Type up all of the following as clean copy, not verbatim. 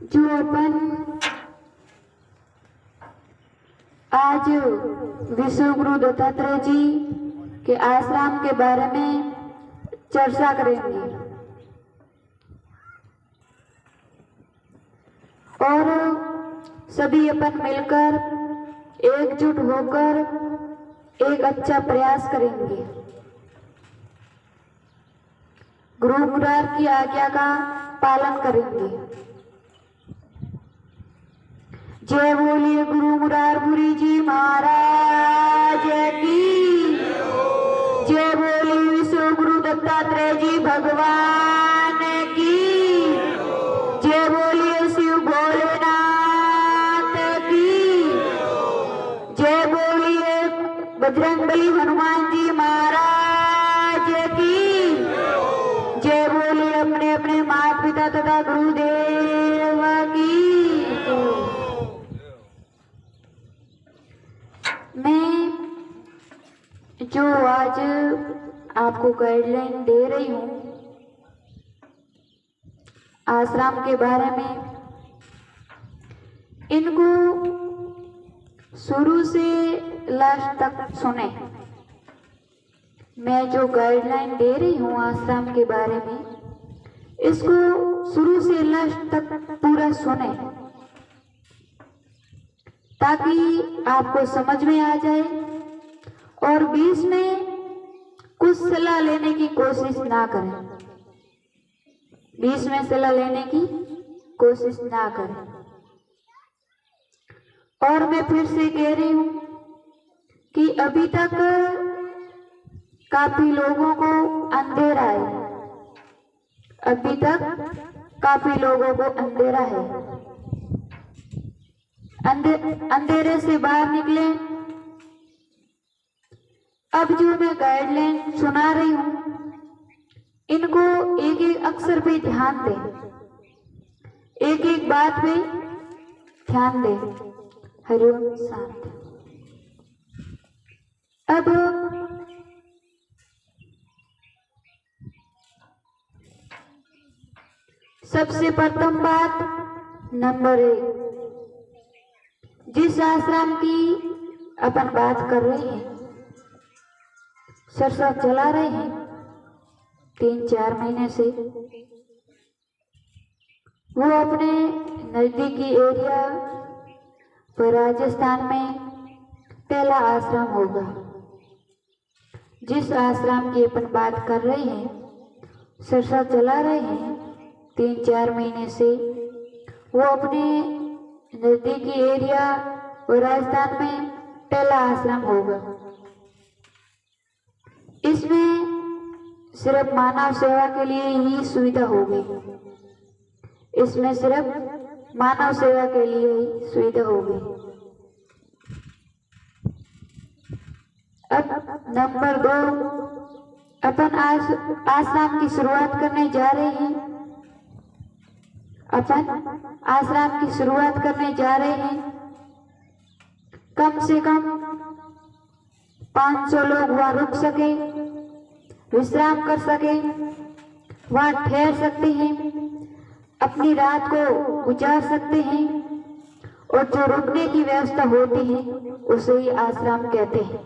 जो अपन आज विश्व गुरु दत्तात्रेय जी के आश्रम के बारे में चर्चा करेंगे और सभी अपन मिलकर एकजुट होकर एक अच्छा प्रयास करेंगे। गुरु मुरार की आज्ञा का पालन करेंगे। जय बोलिए गुरु मुरारपुरी जी महाराज की। जय बोलिए विश्व गुरु दत्तात्रेय जी भगवान की। जय बोलिए शिव भोलेनाथ की। जय बोलिए बजरंगबली हनुमान जी महाराज की। जय बोलिए अपने अपने माता पिता तथा गुरुदेव की। मैं जो आज आपको गाइडलाइन दे रही हूँ आश्रम के बारे में, इनको शुरू से लास्ट तक सुने। मैं जो गाइडलाइन दे रही हूँ आश्रम के बारे में, इसको शुरू से लास्ट तक पूरा सुने ताकि आपको समझ में आ जाए और बीच में कुछ सलाह लेने की कोशिश ना करें। बीच में सलाह लेने की कोशिश ना करें। और मैं फिर से कह रही हूँ कि अभी तक काफी लोगों को अंधेरा है। अभी तक काफी लोगों को अंधेरा है। अंधेरे से बाहर निकले। अब जो मैं गाइडलाइन सुना रही हूँ, इनको एक एक अक्षर पे ध्यान दें, एक एक बात पे ध्यान दें। हरिओम शांति। अब सबसे प्रथम बात, नंबर 1, जिस आश्रम की अपन बात कर रहे हैं, चर्चा चला रहे हैं 3-4 महीने से, वो अपने नजदीकी एरिया पर राजस्थान में पहला आश्रम होगा। जिस आश्रम की अपन बात कर रहे हैं, चर्चा चला रहे हैं 3-4 महीने से, वो अपने नजदीकी एरिया और राजस्थान में पहला आश्रम होगा। इसमें सिर्फ मानव सेवा के लिए ही सुविधा होगी। इसमें सिर्फ मानव सेवा के लिए ही सुविधा होगी। अब नंबर 2, अपन आज आश्रम की शुरुआत करने जा रहे हैं। अपन आश्रम की शुरुआत करने जा रहे हैं। कम से कम 500 लोग वहां रुक सके, विश्राम कर सके, वहां ठहर सकते हैं, अपनी रात को गुजार सकते हैं। और जो रुकने की व्यवस्था होती है उसे ही आश्रम कहते हैं।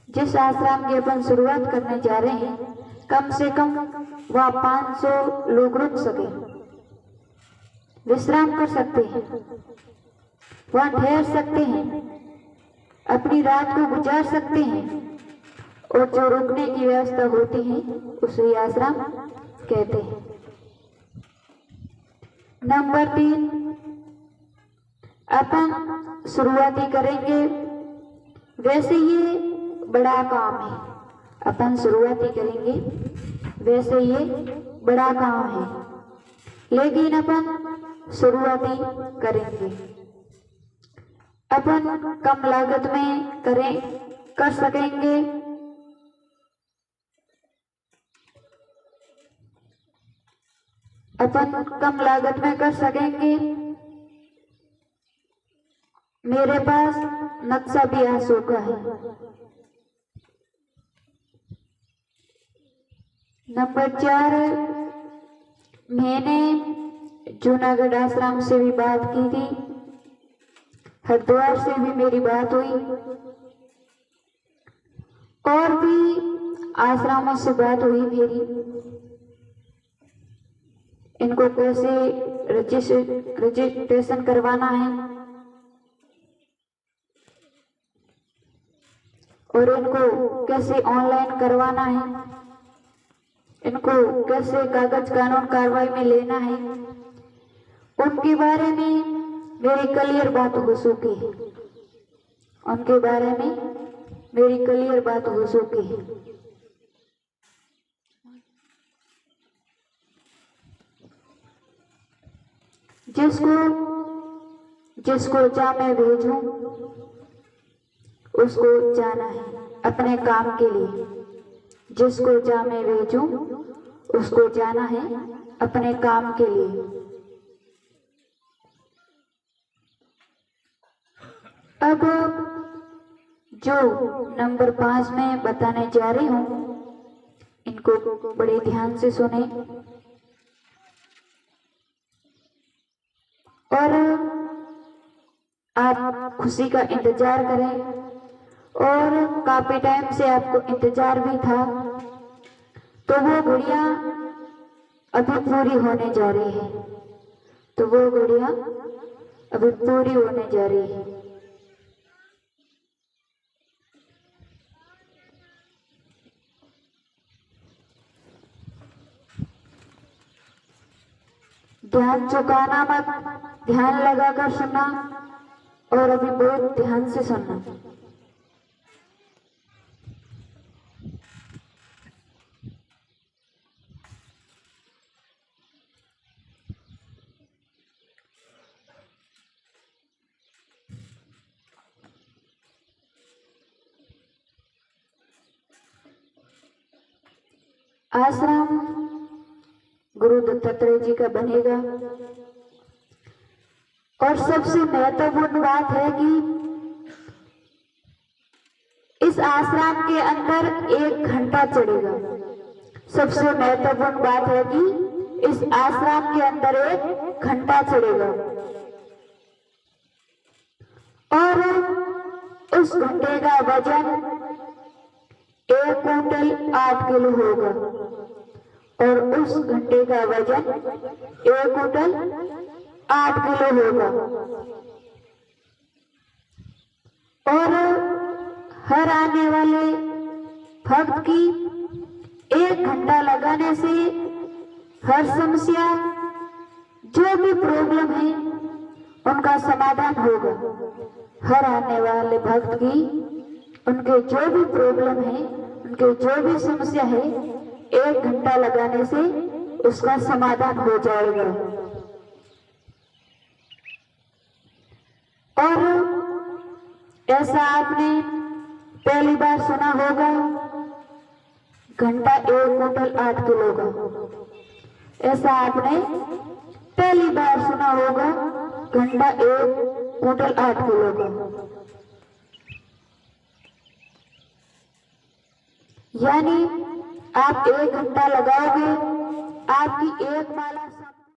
जिस आश्रम की अपन शुरुआत करने जा रहे हैं, कम से कम वहां 500 लोग रुक सके, विश्राम कर सकते हैं, वहां ठहर सकते हैं, अपनी रात को गुजार सकते हैं। और जो रुकने की व्यवस्था होती है उसे आश्रम कहते हैं। नंबर 3, अपन शुरुआती करेंगे। वैसे ये बड़ा काम है, अपन शुरुआती करेंगे, वैसे ये बड़ा काम है, लेकिन अपन शुरुआती करेंगे। अपन कम लागत में कर सकेंगे। अपन कम लागत में कर सकेंगे। मेरे पास नक्शा भी आ चुका है। नंबर 4, मैंने जूनागढ़ आश्रम से भी बात की थी, हरिद्वार से भी मेरी बात हुई, और भी आश्रमों से बात हुई मेरी। इनको कैसे रजिस्ट्रेशन करवाना है और इनको कैसे ऑनलाइन करवाना है, इनको कैसे कागज कानून कार्रवाई में लेना है, उनके बारे में मेरी क्लियर बात हो चुकी है। उनके बारे में मेरी क्लियर बात हो चुकी है। जिसको जहाँ मैं भेजूं उसको जाना है अपने काम के लिए। जिसको जहाँ मैं भेजूं उसको जाना है अपने काम के लिए। अब जो नंबर 5 में बताने जा रही हूँ, इनको बड़े ध्यान से सुने और आप खुशी का इंतजार करें। और काफी टाइम से आपको इंतजार भी था, तो वो घड़ियां अभी पूरी होने जा रही है। तो वो घड़ियां अभी पूरी होने जा रही है। ध्यान चुकाना मत, ध्यान लगाकर सुनना और अभी बहुत ध्यान से सुनना। आश्रम गुरु दत्तात्रेय जी का बनेगा और सबसे महत्वपूर्ण बात है कि इस आश्रम के अंदर 1 घंटा चढ़ेगा। सबसे महत्वपूर्ण बात है कि इस आश्रम के अंदर 1 घंटा चढ़ेगा और उस घंटे का वजन 1 क्विंटल 8 किलो होगा और उस घंटे का वजन 1 क्विंटल 8 किलो होगा। और हर आने वाले भक्त की 1 घंटा लगाने से हर समस्या, जो भी प्रॉब्लम है, उनका समाधान होगा। हर आने वाले भक्त की उनके जो भी प्रॉब्लम है, उनके जो भी समस्या है, 1 घंटा लगाने से उसका समाधान हो जाएगा। और ऐसा आपने पहली बार सुना होगा, घंटा 1 क्विंटल 8 किलो का। ऐसा आपने पहली बार सुना होगा, घंटा 1 क्विंटल 8 किलो का। यानी आप 1 घंटा लगाओगे, आपकी 1 माला